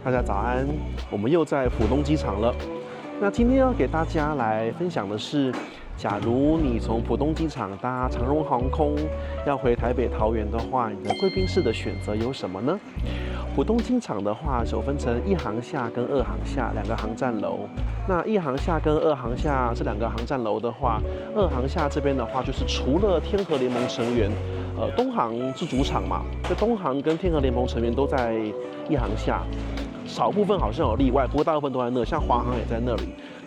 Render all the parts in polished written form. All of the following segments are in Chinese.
大家早安，我們又在浦東機場了。那今天要給大家來分享的是，假如你從浦東機場搭長榮航空要回台北桃園的話，你的貴賓室的選擇有什麼呢？浦東機場的話，有分成一航廈跟二航廈兩個航站樓。那一航廈跟二航廈這兩個航站樓的話，二航廈這邊的話，就是除了天合聯盟成員，東航是主場嘛，所以東航跟天合聯盟成員都在一航廈。少部分好像有例外，不過大部分都在那，像華航也在那裡。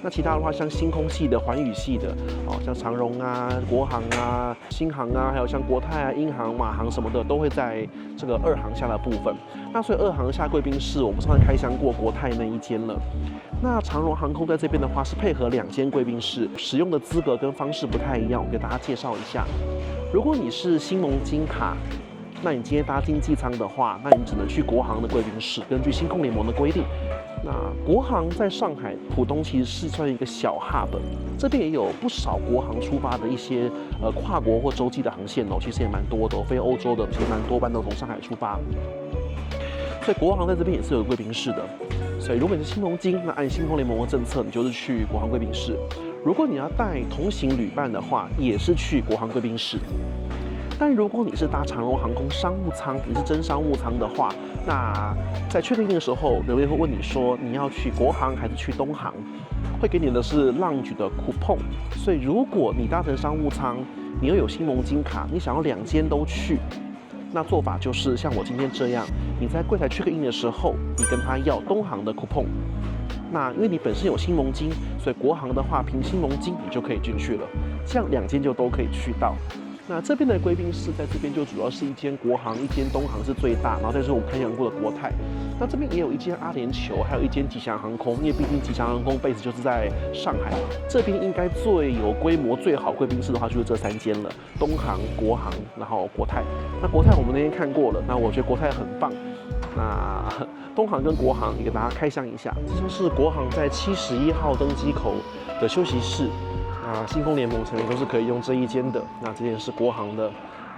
那其他的話，像星空系的、環宇系的，像長榮啊、國航啊、新航啊，還有像國泰啊、英航、馬航什麼的，都會在這個二航廈的部分。那所以二航廈貴賓室，我們上次開箱過國泰那一間了。那長榮航空在這邊的話，是配合2間貴賓室，使用的資格跟方式不太一樣，我給大家介紹一下。如果你是新盟金卡，那你今天搭經濟艙的話，那你只能去國航的貴賓室。根據星空聯盟的規定，那國航在上海浦東其實是算一個小 hub， 這邊也有不少國航出發的一些跨國或洲際的航線哦，其實也蠻多的哦，飛歐洲的其實蠻多班都從上海出發，所以國航在這邊也是有貴賓室的。所以如果你是新盟金，那按星空聯盟的政策，你就是去國航貴賓室。如果你要帶同行旅伴的話，也是去國航貴賓室。但如果你是搭長榮航空商務艙，你是真商務艙的話，那在check in的時候，人員會問你說你要去國航還是去東航，會給你的是 lounge 的 coupon。所以如果你搭乘商務艙，你又有新盟金卡，你想要2間都去，那做法就是像我今天這樣，你在櫃檯check in的時候，你跟他要東航的 coupon。那因為你本身有新盟金，所以國航的話憑新盟金你就可以進去了，這樣2間就都可以去到。那這邊的貴賓室在這邊就主要是1間國航，1間東航是最大，然後再是我們開箱過的國泰。那這邊也有1間阿聯酋，還有1間吉祥航空，因為畢竟吉祥航空 base 就是在上海嘛。這邊應該最有規模、最好貴賓室的話就是這3間了：東航、國航，然後國泰。那國泰我們那天看過了，那我覺得國泰很棒。那東航跟國航也給大家開箱一下，這就是國航在71號登機口的休息室。那星空聯盟成員都是可以用這1間的，那這間是國航的。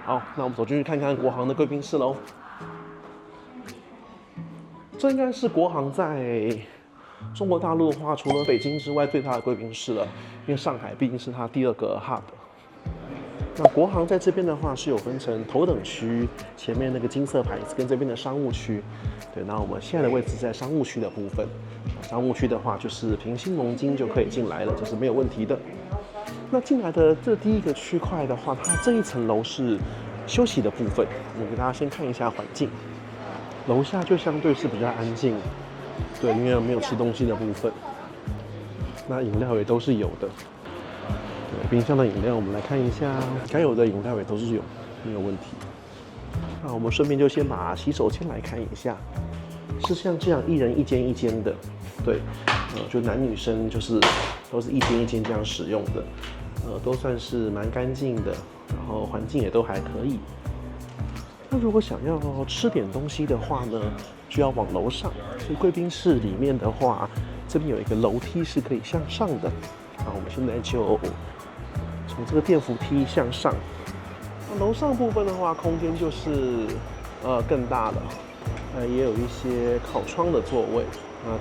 好，那我們走進去看看國航的貴賓室嘍。這應該是國航在中國大陸的話，除了北京之外最大的貴賓室了，因為上海畢竟是它第2個 hub。那國航在這邊的話是有分成頭等區，前面那個金色牌子跟這邊的商務區。對，那我們現在的位置在商務區的部分。商務區的話就是憑新盟金就可以進來了，這是沒有問題的。那進來的這第1個區塊的話，它這一層樓是休息的部分。我給大家先看一下環境，樓下就相對是比較安靜，對，因為沒有吃東西的部分。那飲料也都是有的，對，冰箱的飲料我們來看一下，該有的飲料也都是有，沒有問題。那我們順便就先把洗手間來看一下，是像這樣1人1間1間的，對，就男女生就是都是1間1間這樣使用的。都算是蠻乾淨的，然後環境也都還可以。那如果想要吃點東西的話呢，就要往樓上。所以貴賓室裡面的話，這邊有一個樓梯是可以向上的。那我們現在就從這個電扶梯向上。那樓上部分的話，空間就是更大了，也有一些靠窗的座位。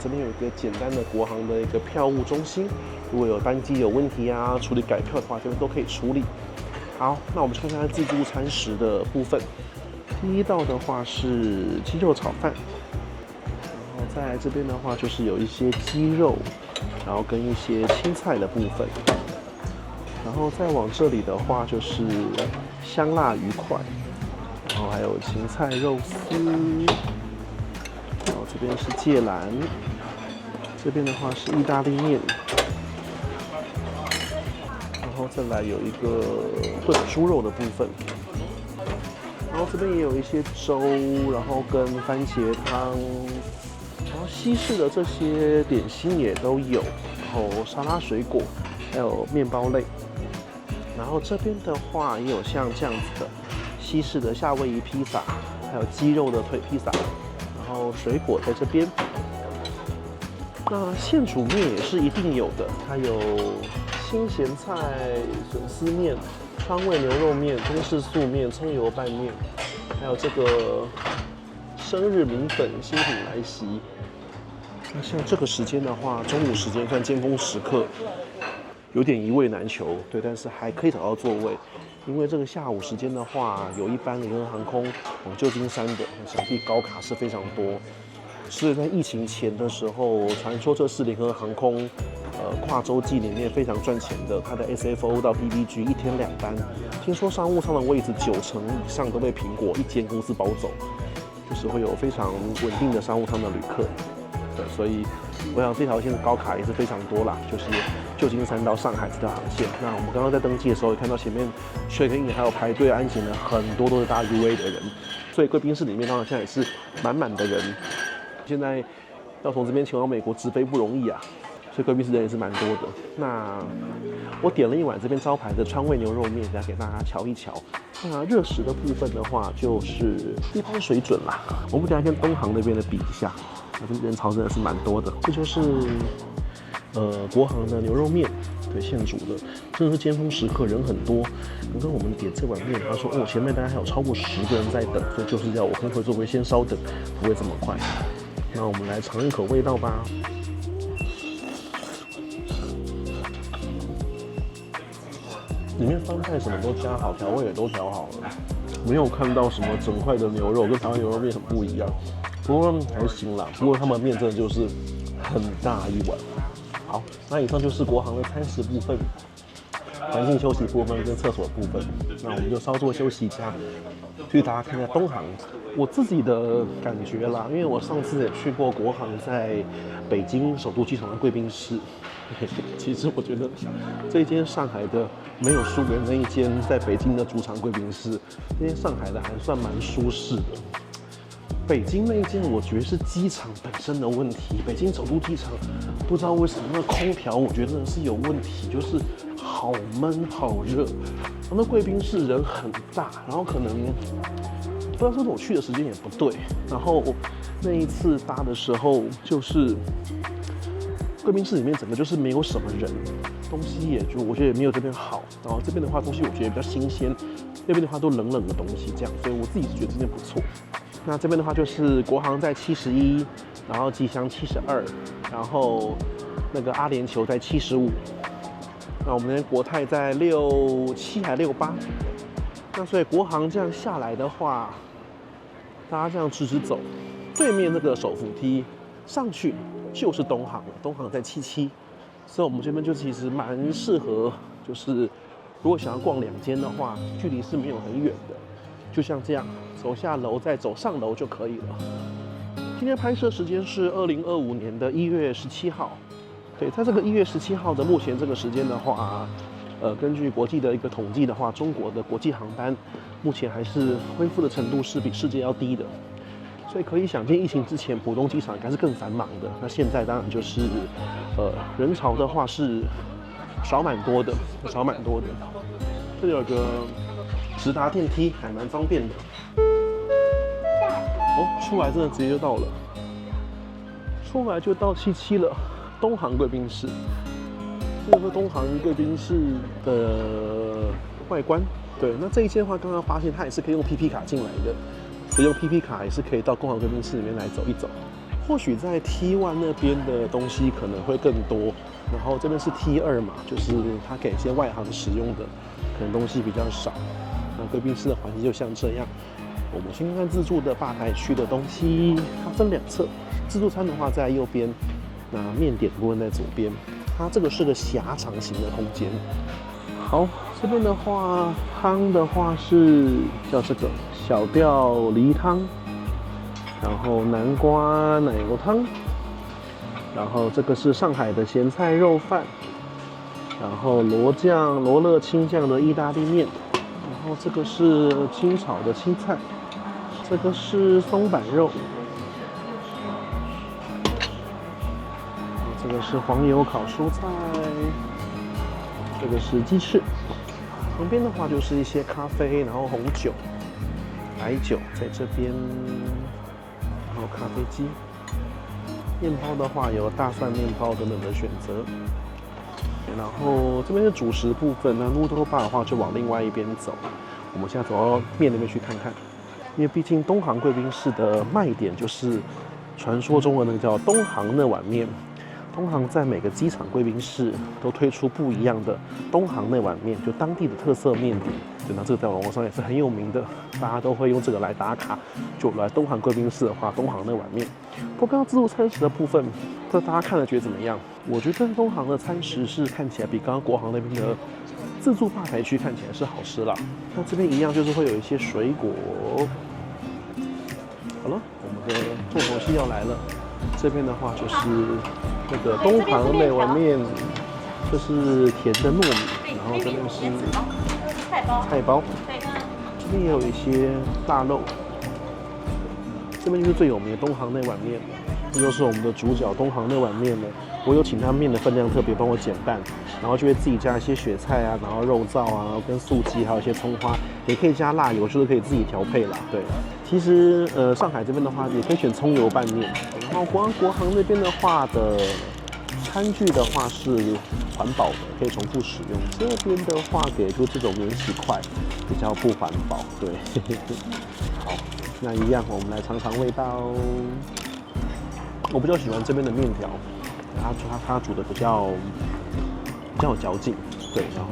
這邊有一個簡單的國航的一個票務中心，如果有班機有問題啊，處理改票的話，這邊都可以處理。好，那我們看看自助餐食的部分。第一道的話是雞肉炒飯，然後在這邊的話就是有一些雞肉，然後跟一些青菜的部分。然後再往這裡的話就是香辣魚塊，然後還有芹菜肉絲。然後這邊是芥蘭，這邊的話是意大利麵，然後再來有一個燉豬肉的部分，然後這邊也有一些粥，然後跟番茄湯，然後西式的這些點心也都有，然後沙拉水果，還有麵包類，然後這邊的話也有像這樣子的西式的夏威夷披薩，還有雞肉的腿披薩。然後水果在這邊，那現煮麵也是一定有的，它有新鹹菜筍絲麵、川味牛肉麵、中式素麵、蔥油拌麵，還有這個生日米粉新品來襲，那像這個時間的話，中午時間算尖峰時刻，有點一位難求，對，但是還可以找到座位。因為這個下午時間的話，有一班聯合航空往舊金山的，想必高卡是非常多。是在疫情前的時候，傳說這是聯合航空跨洲際裡面非常賺錢的，它的 SFO 到 PBG 一天2班，聽說商務艙的位置90%以上都被蘋果一間公司包走，就是會有非常穩定的商務艙的旅客。对，所以我想這條線的高卡也是非常多啦，就是舊金山到上海這條航線。那我們剛剛在登機的時候，也看到前面 check in 還有排隊安檢的很多都是搭 UA 的人，所以貴賓室裡面當然現在也是滿滿的人。現在要從這邊前往美國直飛不容易啊，所以貴賓室人也是蠻多的。那我點了一碗這邊招牌的川味牛肉麵，再給大家瞧一瞧。那熱食的部分的话，就是一般水準啦。我们等一下跟東航那邊的比一下，這邊人潮真的是蠻多的。這就是國航的牛肉麵，對，現煮的，真的是尖峰時刻人很多。剛剛我們點這碗麵，他說哦，前面大概還有超過10個人在等，所以就是要我跟合作位先稍等，不會這麼快。那我們來嘗一口味道吧。裡面飯菜什麼都加好，調味也都調好了，沒有看到什麼整塊的牛肉，跟台灣牛肉麵很不一樣。不過還行啦，不過他們麵真的就是很大一碗。好，那以上就是國航的餐食部分、環境休息部分跟廁所部分。那我們就稍作休息一下，去大家看一下東航。我自己的感覺啦，因為我上次也去過國航在北京首都機場的貴賓室，其實我覺得這一間上海的沒有輸給那一間在北京的主場貴賓室，這間上海的還算蠻舒適的。北京那一間我覺得是機場本身的問題，北京首都機場不知道為什麼那個空調我覺得是有問題，就是好悶好熱，然後那貴賓室人很大，然後可能不知道是不是我去的時間也不對，然後那一次搭的时候就是貴賓室裡面整個就是沒有什麼人，東西也就我覺得也沒有這邊好，然後這邊的話東西我覺得比較新鮮，那邊的話都冷冷的東西這樣，所以我自己是覺得這邊不錯。那這邊的話就是國航在71，然後吉祥72，然後那個阿聯酋在75，那我們的國泰在67還68。那所以國航這樣下來的話，大家這樣直直走，對面那個手扶梯上去就是東航了，東航在77，所以我們這邊就其實蠻適合，就是如果想要逛2間的話，距離是沒有很遠的，就像這樣走下樓再走上樓就可以了。今天拍攝時間是2025年的1月17號，對，在這個1月17號的目前這個時間的話，根據國際的一個統計的話，中國的國際航班目前還是恢復的程度是比世界要低的，所以可以想見疫情之前浦東機場應該是更繁忙的。那現在當然就是人潮的話是少蠻多的，少蠻多的。這裡有個直達電梯，還蠻方便的。哦，出來真的直接就到了，出來就到77了，東航貴賓室。這個是東航貴賓室的外觀。對，那這一間的話，剛剛發現它也是可以用 PP 卡進來的，所以用 PP 卡也是可以到東航貴賓室裡面來走一走。或許在 T1 那邊的東西可能會更多，然後這邊是 T2 嘛，就是它給一些外航使用的，可能東西比較少。那貴賓室的環境就像這樣。我們先看看自助的吧台區的東西，它分2側，自助餐的話在右邊，那麵點部分在左邊。它這個是個狹長型的空間。好，這邊的話，湯的話是叫這個小吊梨湯，然後南瓜奶油湯，然後這個是上海的鹹菜肉飯，然後羅勒青醬的意大利麵，然後這個是清炒的青菜，這個是松板肉。這個是黃油烤蔬菜，這個是雞翅。旁邊的話就是一些咖啡，然後紅酒、白酒在這邊，然後咖啡機。麵包的話有大蒜麵包等等的選擇。然後這邊是主食部分，那 noodle bar 的話就往另外一邊走。我們現在走到麵那邊去看看，因為畢竟東航貴賓室的賣點就是傳說中的那個叫東航那碗麵。東航在每個機場貴賓室都推出不一樣的東航那碗麵，就當地的特色麵點。就那這個在網絡上也是很有名的，大家都會用這個來打卡。就來東航貴賓室的話，東航那碗麵。不過剛剛自助餐食的部分，不知道大家看了覺得怎麼樣？我覺得東航的餐食是看起來比剛剛國航那邊的自助吧台區看起來是好吃啦。那這邊一樣就是會有一些水果。好了，我們的重頭戲要来了。這邊的話就是那個東航那碗麵，這是甜的糯米，然後這邊是菜包，這邊也有一些臘肉。這邊就是最有名的東航那碗麵，這就是我們的主角東航那碗麵了。我有請他麵的分量特別幫我減半，然後就會自己加一些雪菜啊，然後肉燥啊，跟素雞，還有一些蔥花，也可以加辣油，就是可以自己調配啦。对，其實上海這邊的話也可以選蔥油拌麵，然後國航那邊的話的餐具的話是環保的，可以重複使用。這邊的話給出這種免洗筷，比較不環保。對，好，那一樣我們來嘗嘗味道。我比較喜歡這邊的麵條。它煮的比較有嚼勁，對，然後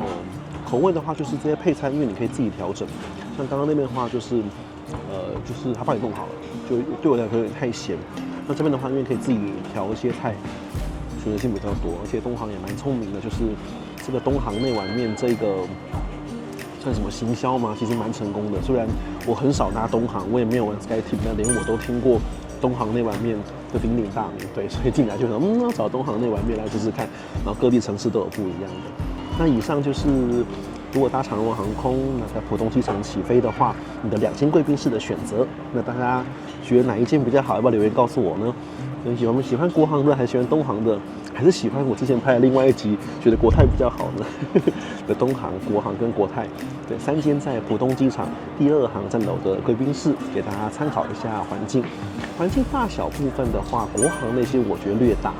口味的話就是這些配餐，因為你可以自己調整。像剛剛那邊的話就是他幫你弄好了，就對我來說有點太鹹。那這邊的話，因為可以自己調一些菜，選擇性比較多，而且東航也蠻聰明的，就是這個東航那碗麵這個算什麼行銷嗎？其實蠻成功的。雖然我很少搭東航，我也沒有玩 SkyTeam，但連我都聽過東航那碗麵的鼎鼎大名，对，所以進來就想，要找東航那碗麵來試試看。然後各地城市都有不一樣的。那以上就是如果搭长榮航空，那在浦東機場起飛的話，你的2間貴賓室的選擇。那大家覺得哪一間比較好？要不要留言告訴我呢？你喜歡國航的，還是喜歡東航的？還是喜歡我之前拍的另外一集，覺得國泰比較好呢？的東航、國航跟國泰，對，3間在浦東機場第2航站樓的貴賓室，給大家參考一下環境。環境大小部分的話，國航那些我覺得略大。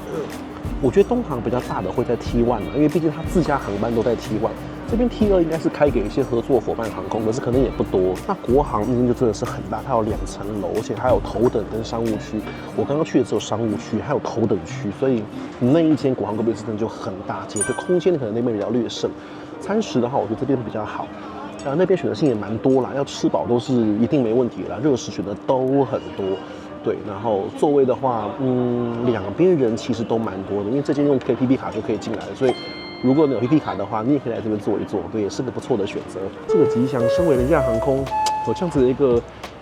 我覺得東航比較大的會在 T1 因為畢竟它自家航班都在 T1。這邊 T2應該是開給一些合作夥伴航空，可是可能也不多。那國航那邊就真的是很大，它有2層樓，而且它有頭等跟商務區。我剛剛去的只有商務區，還有頭等區，所以那一間國航貴賓室真的就很大間，就空間可能那邊比較略剩。餐食的話，我覺得這邊比較好，那邊選擇性也蠻多啦，要吃飽都是一定沒問題啦，熱食選擇都很多。对，然後座位的話，兩邊人其實都蠻多的，因為這間用 KTB 卡就可以進來了，所以如果你有 PP 卡的話，你也可以來這邊坐一坐，對，也是個不錯的選擇。這個吉祥身為廉價航空，有這樣子的一個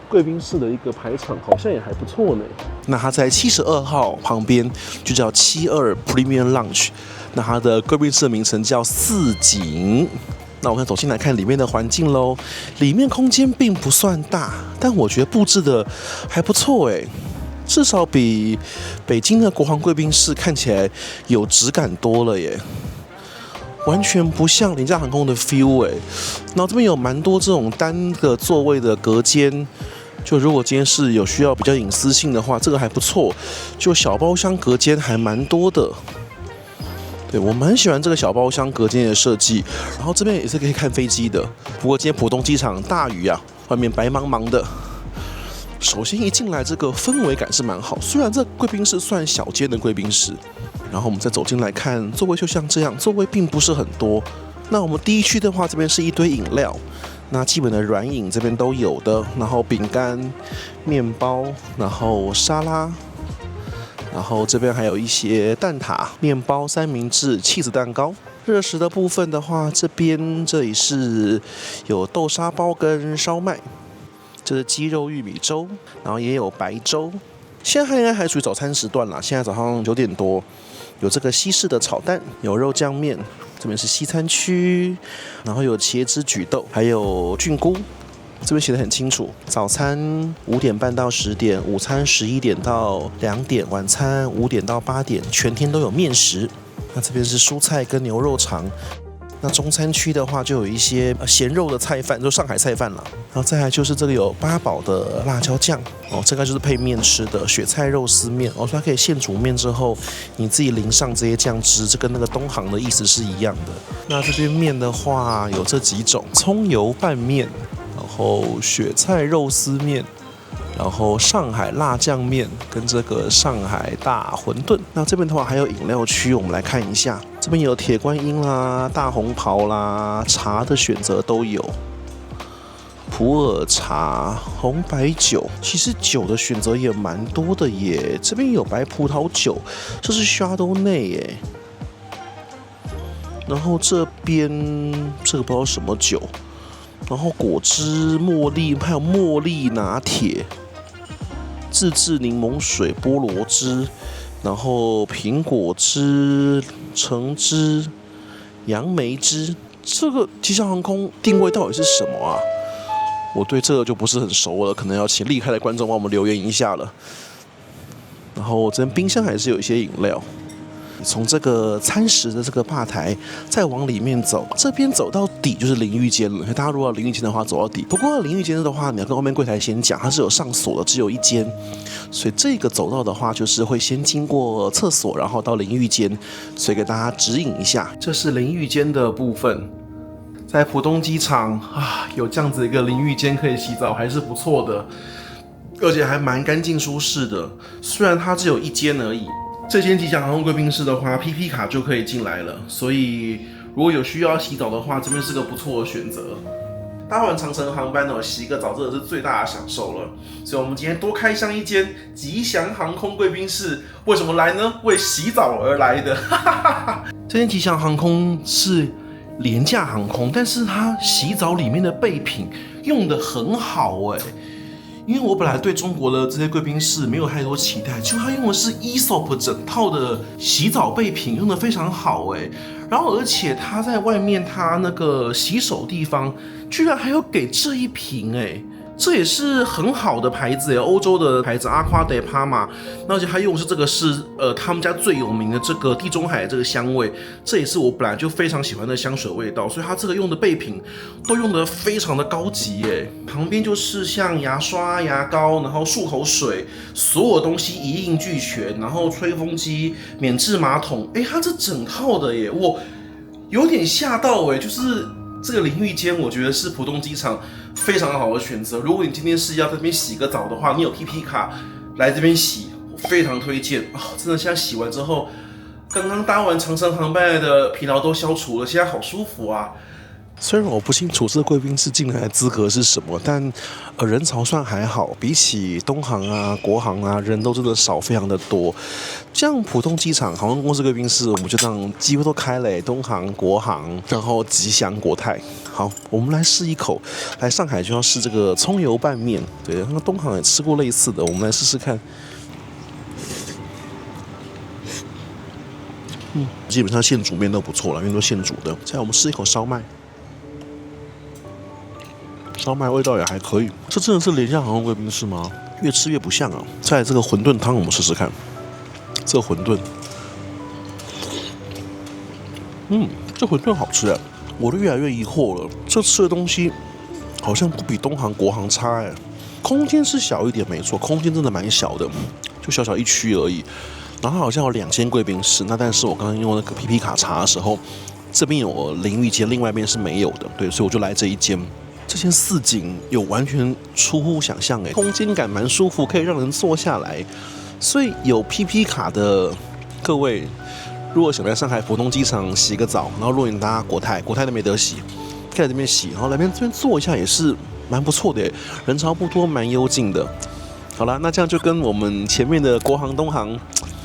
貴賓室的一個排場，好像也還不錯呢。那它在72號旁邊，就叫72 Premium Lounge， 那它的貴賓室的名稱叫四景。那我們走進來看裡面的環境嘍，裡面空間並不算大，但我覺得布置的還不錯哎，至少比北京的國航貴賓室看起來有質感多了耶，完全不像廉價航空的 feel 哎。然後這邊有蠻多這種單個座位的隔間，就如果今天是有需要比較隱私性的話，這個還不錯，就小包廂隔間還蠻多的。對，我蠻喜歡這個小包廂隔間的設計，然後這邊也是可以看飛機的。不過今天浦東機場大雨啊，外面白茫茫的。首先一進來，這個氛圍感是蠻好，雖然這貴賓室算小間的貴賓室。然後我們再走進來看，座位就像這樣，座位並不是很多。那我們第一區的話，這邊是一堆飲料，那基本的軟飲這邊都有的，然後餅乾、麵包，然後沙拉。然後這邊還有一些蛋撻、麵包、三明治、起司蛋糕。熱食的部分的話，這裡是有豆沙包跟燒麥，這是雞肉玉米粥，然後也有白粥。現在應該還屬於早餐時段啦，現在早上9點多，有這個西式的炒蛋，有肉醬麵，這邊是西餐區，然後有茄汁焗豆，還有菌菇。這邊寫得很清楚，早餐5點半到10點，午餐11點到2點，晚餐5點到8點，全天都有面食。那這邊是蔬菜跟牛肉腸。那中餐區的話，就有一些鹹肉的菜飯，就上海菜飯啦。然後再來就是這個有八寶的辣椒醬哦，這個就是配麵吃的雪菜肉絲麵哦，所以它可以現煮麵之後，你自己淋上這些醬汁，這跟那個東航的意思是一樣的。那這邊麵的話有這幾種：蔥油拌麵。然後雪菜肉絲麵，然後上海辣醬麵跟這個上海大餛飩。那這邊的話還有飲料區，我們來看一下，這邊有鐵觀音啦、大紅袍啦，茶的選擇都有。普洱茶、紅白酒，其實酒的選擇也蠻多的耶。這邊有白葡萄酒，這是 Chardonnay 耶。然後這邊這個不知道什麼酒，然後果汁、茉莉，還有茉莉拿鐵、自製檸檬水、菠蘿汁，然後蘋果汁、橙汁、楊梅汁。這個吉祥航空定位到底是什麼啊？我對這個就不是很熟了，可能要請厲害的觀眾幫我們留言一下了。然後這邊冰箱還是有一些飲料。從這個餐食的這個吧台再往裡面走，這邊走到底就是淋浴間了。大家如果要淋浴間的話，走到底。不過淋浴間的話，你要跟後面櫃檯先講，它是有上鎖的，只有一間。所以這個走道的話，就是會先經過廁所，然後到淋浴間。所以給大家指引一下，這是淋浴間的部分。在浦東機場啊，有這樣子一個淋浴間可以洗澡，還是不錯的，而且還蠻乾淨舒適的。雖然它只有一間而已。這間吉祥航空貴賓室的話 ，PP 卡就可以進來了，所以如果有需要洗澡的話，這邊是個不錯的選擇。搭完長程航班洗個澡真的是最大的享受了，所以我們今天多開箱一間吉祥航空貴賓室，為什麼來呢？為洗澡而來的。這間吉祥航空是廉價航空，但是它洗澡裡面的備品用得很好哎。因為我本來對中國的這些貴賓室沒有太多期待，結果他用的是 Aesop 整套的洗澡備品，用得非常好哎。然後而且他在外面他那個洗手地方，居然還有給這一瓶哎，這也是很好的牌子哎，歐洲的牌子 Acqua di Parma， 而且他用的是這個是他們家最有名的這個地中海的這個香味，這也是我本來就非常喜歡的香水味道，所以他這個用的備品都用得非常的高級耶。旁邊就是像牙刷、牙膏，然後漱口水，所有東西一應俱全，然後吹風機、免治馬桶，它這整套的耶，我有點嚇到哎，就是這個淋浴間，我覺得是浦東機場非常好的選擇。如果你今天是要在這邊洗個澡的話，你有 PP 卡來這邊洗，我非常推薦啊！真的，現在洗完之後，剛剛搭完長程航班的疲勞都消除了，現在好舒服啊！雖然我不清楚這貴賓室進來的資格是什麼，但人潮算還好，比起東航啊、國航啊，人都真的少非常的多。像浦東機場航空公司貴賓室，我們就這樣幾乎都開了，東航、國航，然後吉祥、國泰。好，我們來試一口。來上海就要試這個蔥油拌麵，對，那東航也吃過類似的，我們來試試看。基本上現煮麵都不錯了，因為都現煮的。再來我們試一口燒麥。燒麥味道也還可以，這真的是廉價航空貴賓室嗎？越吃越不像啊！再來這個餛飩湯，我們試試看。這個餛飩，這餛飩好吃哎！我都越來越疑惑了，這吃的東西好像不比東航、國航差哎。空間是小一點沒錯，空間真的蠻小的，就小小一區而已。然後好像有2間貴賓室，那但是我剛剛用那個 PP 卡查的時候，這邊有淋浴間，另外一邊是沒有的，對，所以我就來這一間。這間4景有完全出乎想象哎，空間感蠻舒服，可以讓人坐下來。所以有 PP 卡的各位，如果想在上海浦東機場洗個澡，然後如果你搭國泰都沒得洗，可以在這邊洗，然後來這邊坐一下也是蠻不錯的耶，人潮不多，蠻幽靜的。好啦，那這樣就跟我們前面的國航、東航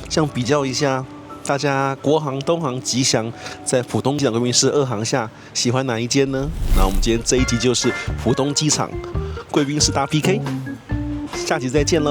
這樣比較一下。大家國航、東航、吉祥在浦東機場貴賓室2航下喜歡哪一間呢？那我們今天這一集就是浦東機場貴賓室大 PK，下集再見嘍。